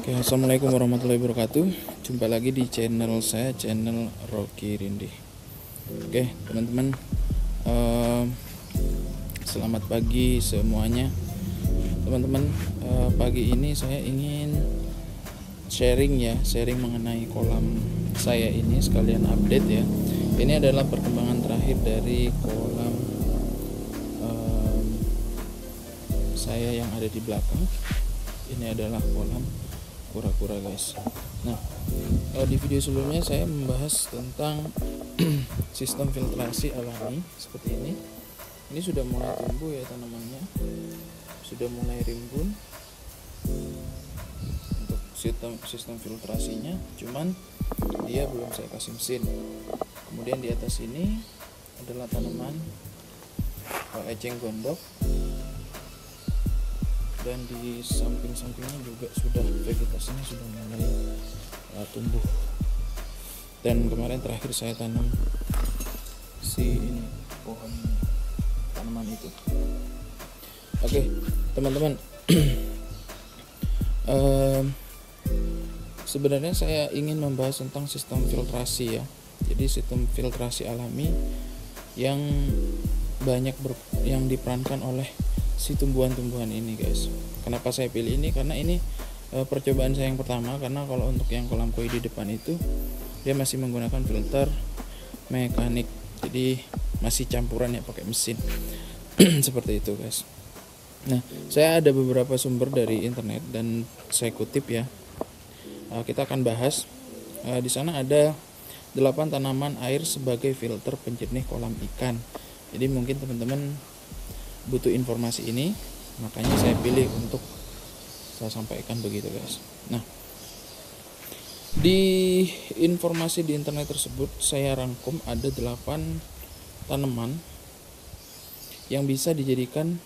Oke, assalamualaikum warahmatullahi wabarakatuh. Jumpa lagi di channel saya, channel Rocky Rindi. Oke, teman-teman, selamat pagi semuanya. Teman-teman, pagi ini saya ingin sharing mengenai kolam saya ini, sekalian update ya. Ini adalah perkembangan terakhir dari kolam saya yang ada di belakang. Ini adalah kolam kura-kura, guys. Nah, di video sebelumnya saya membahas tentang sistem filtrasi alami seperti ini. Ini sudah mulai tumbuh ya tanamannya, sudah mulai rimbun untuk sistem filtrasinya, cuman dia belum saya kasih mesin. Kemudian di atas ini adalah tanaman eceng gondok, dan di samping-sampingnya juga vegetasinya sudah mulai tumbuh. Dan kemarin terakhir saya tanam pohon tanaman itu. Oke, teman-teman, sebenarnya saya ingin membahas tentang sistem filtrasi ya. Jadi sistem filtrasi alami yang yang diperankan oleh si tumbuhan-tumbuhan ini, guys. Kenapa saya pilih ini? Karena ini percobaan saya yang pertama. Karena kalau untuk yang kolam koi di depan itu dia masih menggunakan filter mekanik, jadi masih campuran ya pakai mesin. Seperti itu, guys. Nah, saya ada beberapa sumber dari internet dan saya kutip ya. Kita akan bahas di sana ada 8 tanaman air sebagai filter penjernih kolam ikan. Jadi mungkin teman-teman butuh informasi ini, makanya saya pilih untuk saya sampaikan begitu, guys. Nah, di informasi di internet tersebut saya rangkum ada 8 tanaman yang bisa dijadikan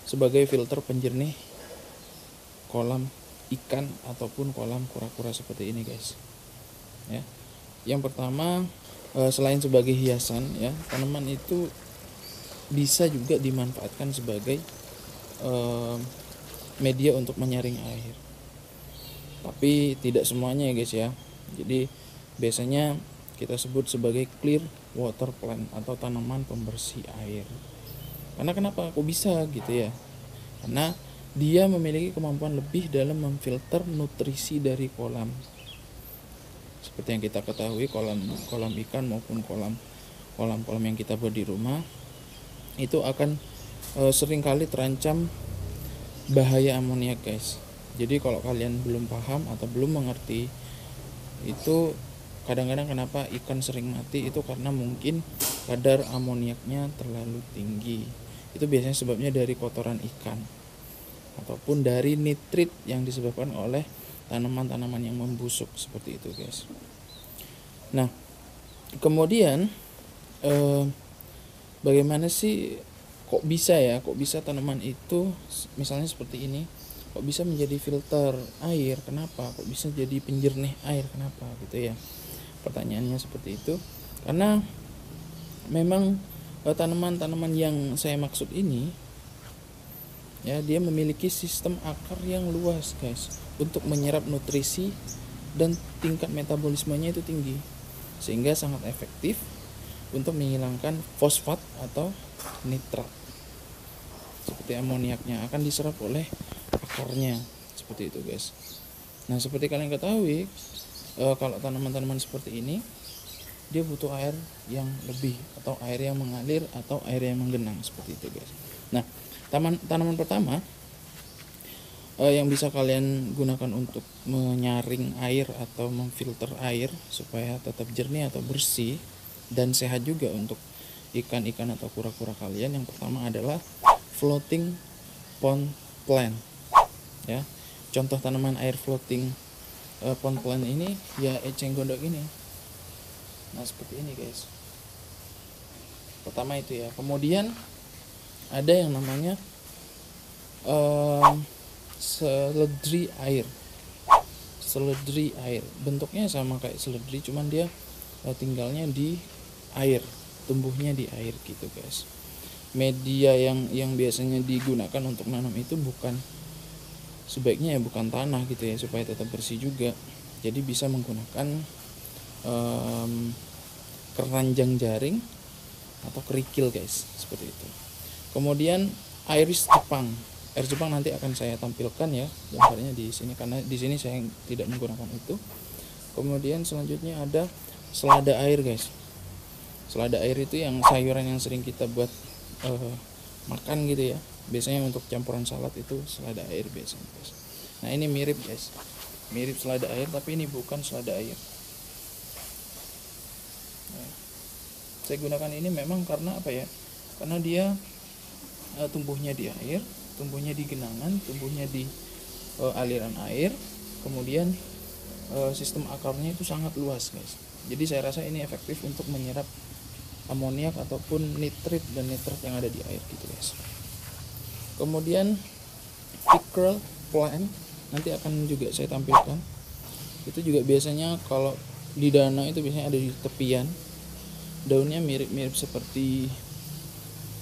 sebagai filter penjernih kolam ikan ataupun kolam kura-kura seperti ini, guys. Ya. Yang pertama, selain sebagai hiasan ya, tanaman itu bisa juga dimanfaatkan sebagai media untuk menyaring air. Tapi tidak semuanya ya, guys ya. Jadi biasanya kita sebut sebagai clear water plant atau tanaman pembersih air. Karena kenapa kok bisa gitu ya? Karena dia memiliki kemampuan lebih dalam memfilter nutrisi dari kolam. Seperti yang kita ketahui, kolam ikan maupun kolam yang kita buat di rumah itu akan seringkali terancam bahaya amoniak, guys. Jadi kalau kalian belum paham atau belum mengerti itu, kadang-kadang kenapa ikan sering mati itu karena mungkin kadar amoniaknya terlalu tinggi. Itu biasanya sebabnya dari kotoran ikan ataupun dari nitrit yang disebabkan oleh tanaman-tanaman yang membusuk seperti itu, guys. Nah, kemudian bagaimana sih kok bisa tanaman itu misalnya seperti ini kok bisa menjadi filter air? Kenapa kok bisa jadi penjernih air? Kenapa gitu ya? Pertanyaannya seperti itu. Karena memang tanaman-tanaman yang saya maksud ini ya, dia memiliki sistem akar yang luas, guys, untuk menyerap nutrisi dan tingkat metabolismenya itu tinggi, sehingga sangat efektif untuk menghilangkan fosfat atau nitrat seperti amoniaknya akan diserap oleh akarnya, seperti itu, guys. Nah, seperti kalian ketahui, kalau tanaman-tanaman seperti ini dia butuh air yang lebih atau air yang mengalir atau air yang menggenang, seperti itu, guys. Nah, tanaman pertama yang bisa kalian gunakan untuk menyaring air atau memfilter air supaya tetap jernih atau bersih dan sehat juga untuk ikan-ikan atau kura-kura kalian, yang pertama adalah floating pond plant ya. Contoh tanaman air floating pond plant ini ya eceng gondok ini. Nah, seperti ini, guys. Pertama itu ya. Kemudian ada yang namanya seledri air. Bentuknya sama kayak seledri, cuman dia tinggalnya di air, tumbuhnya di air gitu, guys. Media yang biasanya digunakan untuk nanam itu bukan sebaiknya ya bukan tanah gitu ya, supaya tetap bersih juga. Jadi bisa menggunakan keranjang jaring atau kerikil guys, seperti itu. Kemudian iris Jepang. Iris Jepang nanti akan saya tampilkan ya gambarnya di sini, karena di sini saya tidak menggunakan itu. Kemudian selanjutnya ada selada air guys. Selada air itu yang sayuran yang sering kita buat makan gitu ya. Biasanya untuk campuran salad itu selada air biasanya guys. Nah ini mirip guys, mirip selada air tapi ini bukan selada air. Nah, saya gunakan ini memang karena apa ya? Karena dia tumbuhnya di air, tumbuhnya di genangan, tumbuhnya di aliran air, kemudian sistem akarnya itu sangat luas guys. Jadi saya rasa ini efektif untuk menyerap amoniak ataupun nitrit dan nitrat yang ada di air gitu guys. Kemudian pickerel plant nanti akan juga saya tampilkan. Itu juga biasanya kalau di danau itu biasanya ada di tepian. Daunnya mirip-mirip seperti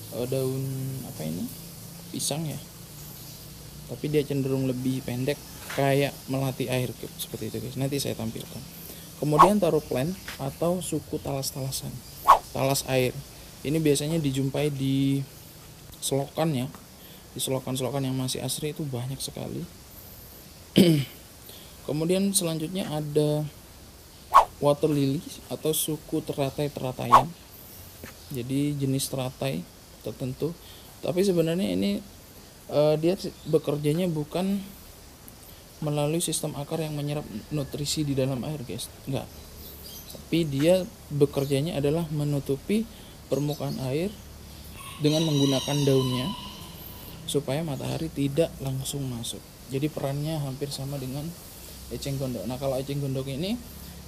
daun apa ini, pisang ya, tapi dia cenderung lebih pendek kayak melati air seperti itu guys. Nanti saya tampilkan. Kemudian taro plant atau suku talas-talasan, talas air. Ini biasanya dijumpai di selokan ya, di selokan-selokan yang masih asri itu banyak sekali. Kemudian selanjutnya ada water lily atau suku teratai-teratayan. Jadi jenis teratai tertentu, tapi sebenarnya ini dia bekerjanya bukan melalui sistem akar yang menyerap nutrisi di dalam air guys, enggak, tapi dia bekerjanya adalah menutupi permukaan air dengan menggunakan daunnya supaya matahari tidak langsung masuk. Jadi perannya hampir sama dengan eceng gondok. Nah kalau eceng gondok ini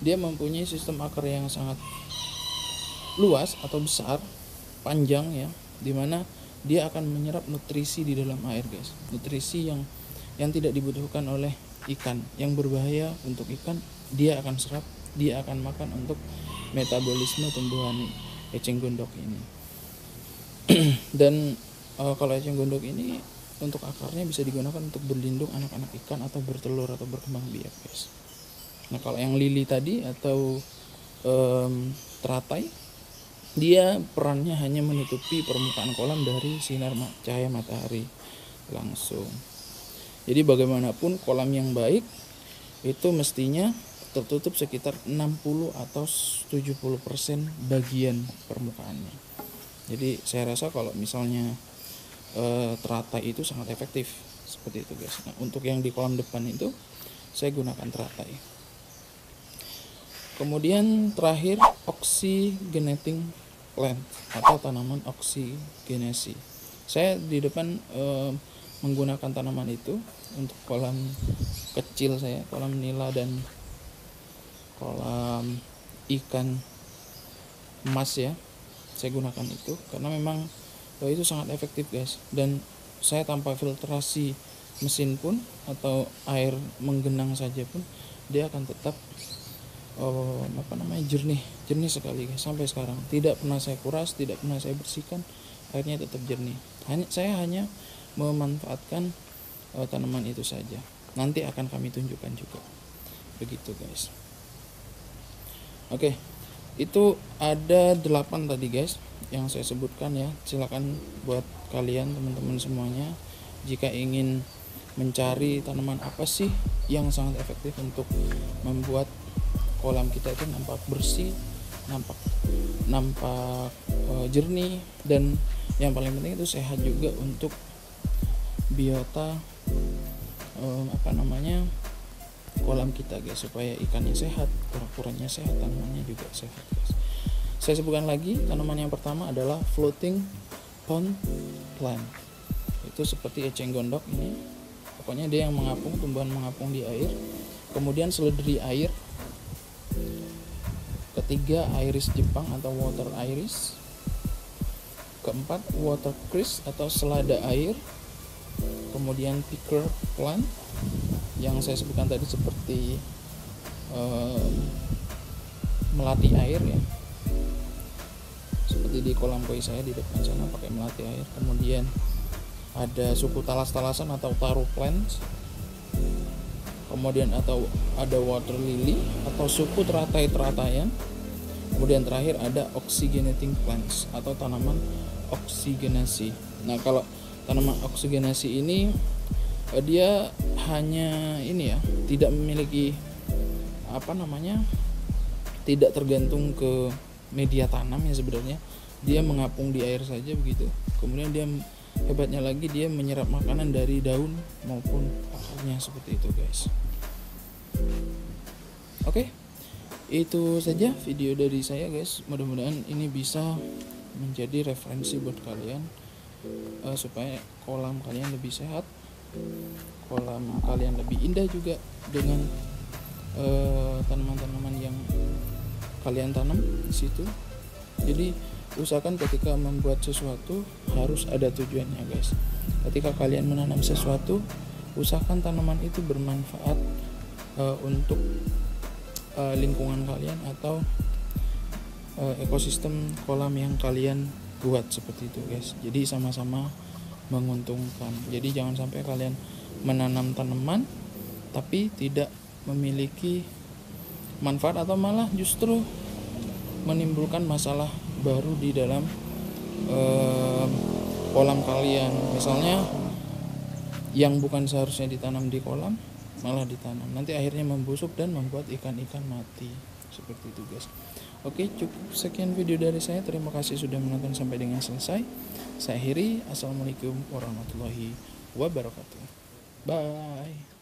dia mempunyai sistem akar yang sangat luas atau besar, panjang ya, dimana dia akan menyerap nutrisi di dalam air guys, nutrisi yang tidak dibutuhkan oleh ikan, yang berbahaya untuk ikan, dia akan serap, dia akan makan untuk metabolisme tumbuhan eceng gondok ini. Dan kalau eceng gondok ini untuk akarnya bisa digunakan untuk berlindung anak-anak ikan atau bertelur atau berkembang biak guys. Nah kalau yang lili tadi atau teratai, dia perannya hanya menutupi permukaan kolam dari sinar cahaya matahari langsung. Jadi bagaimanapun kolam yang baik itu mestinya tertutup sekitar 60 atau 70% bagian permukaannya. Jadi saya rasa kalau misalnya teratai itu sangat efektif seperti itu guys. Nah, untuk yang di kolam depan itu saya gunakan teratai. Kemudian terakhir oxygenating plant atau tanaman oksigenasi. Saya di depan menggunakan tanaman itu untuk kolam kecil saya, kolam nila dan kolam ikan emas ya. Saya gunakan itu karena memang itu sangat efektif guys, dan saya tanpa filtrasi mesin pun atau air menggenang saja pun dia akan tetap jernih sekali guys. Sampai sekarang tidak pernah saya kuras, tidak pernah saya bersihkan, airnya tetap jernih. Saya hanya memanfaatkan tanaman itu saja. Nanti akan kami tunjukkan juga. Begitu guys. Oke, itu ada 8 tadi guys yang saya sebutkan ya. Silakan buat kalian teman-teman semuanya, jika ingin mencari tanaman apa sih yang sangat efektif untuk membuat kolam kita itu nampak bersih, nampak jernih, dan yang paling penting itu sehat juga untuk biota kolam kita guys, supaya ikannya sehat, kura-kuranya sehat, tanamannya juga sehat guys. Saya sebutkan lagi, tanaman yang pertama adalah floating pond plant. Itu seperti eceng gondok ini, pokoknya dia yang mengapung, tumbuhan mengapung di air. Kemudian seledri air. Ketiga, iris Jepang atau water iris. Keempat, water cress atau selada air. Kemudian picker plant yang saya sebutkan tadi seperti melati air ya, seperti di kolam koi saya di depan sana pakai melati air. Kemudian ada suku talas-talasan atau taro plants. kemudian atau ada water lily atau suku teratai-teratayan. Kemudian terakhir ada oxygenating plants atau tanaman oksigenasi. Nah, kalau tanaman oksigenasi ini dia hanya ini ya, tidak memiliki tidak tergantung ke media tanam ya sebenarnya. Dia mengapung di air saja begitu. Kemudian dia hebatnya lagi dia menyerap makanan dari daun maupun akarnya seperti itu, guys. Oke. Itu saja video dari saya, guys. Mudah-mudahan ini bisa menjadi referensi buat kalian supaya kolam kalian lebih sehat, kolam kalian lebih indah juga dengan tanaman-tanaman yang kalian tanam di situ. Jadi usahakan ketika membuat sesuatu harus ada tujuannya, guys. Ketika kalian menanam sesuatu, usahakan tanaman itu bermanfaat untuk lingkungan kalian atau ekosistem kolam yang kalian buat seperti itu, guys. Jadi sama-sama menguntungkan. Jadi jangan sampai kalian menanam tanaman tapi tidak memiliki manfaat atau malah justru menimbulkan masalah baru di dalam kolam kalian. Misalnya yang bukan seharusnya ditanam di kolam malah ditanam, nanti akhirnya membusuk dan membuat ikan-ikan mati seperti itu, guys. Oke, cukup sekian video dari saya. Terima kasih sudah menonton sampai dengan selesai. Saya akhiri. Assalamualaikum warahmatullahi wabarakatuh. Bye.